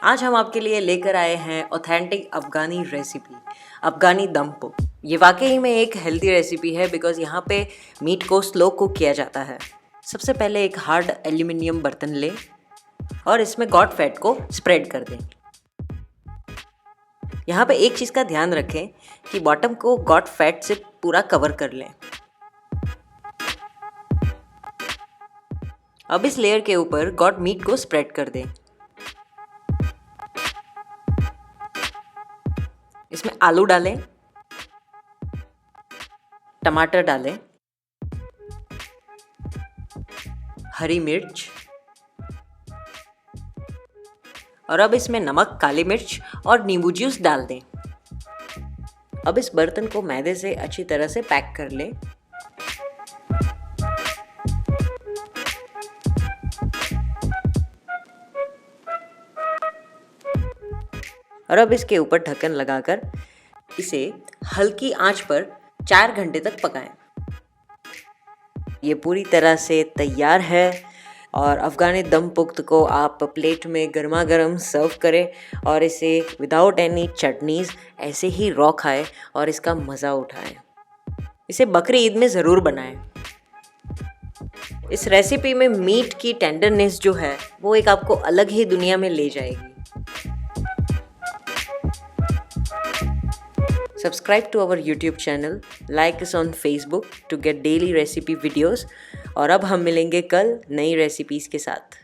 आज हम आपके लिए लेकर आए हैं ऑथेंटिक अफ़गानी रेसिपी, अफ़गानी दम पुक। ये वाकई में एक हेल्दी रेसिपी है बिकॉज़ यहाँ पे मीट को स्लो कुक किया जाता है। सबसे पहले एक हार्ड एल्यूमिनियम बर्तन लें और इसमें गॉट फैट को स्प्रेड कर दें। यहाँ पे एक चीज़ का ध्यान रखें कि बॉटम को गॉट फैट से पूरा कवर कर लें। अब इस लेयर के ऊपर गॉट मीट को स्प्रेड कर दें। इसमें आलू डालें, टमाटर डालें, हरी मिर्च और अब इसमें नमक, काली मिर्च और नींबू जूस डाल दें। अब इस बर्तन को मैदे से अच्छी तरह से पैक कर लें। और अब इसके ऊपर ढक्कन लगाकर इसे हल्की आंच पर 4 घंटे तक पकाएं। ये पूरी तरह से तैयार है और अफ़गानी दम पुख्त को आप प्लेट में गर्मा गर्म सर्व करें और इसे विदाउट एनी चटनीज़ ऐसे ही रॉ खाएं और इसका मज़ा उठाएं। इसे बकरी ईद में ज़रूर बनाएं। इस रेसिपी में मीट की टेंडरनेस जो है वो एक आपको अलग ही दुनिया में ले जाएगी। Subscribe to our YouTube channel, like us on Facebook to get daily recipe videos और अब हम मिलेंगे कल नई रेसिपीज़ के साथ।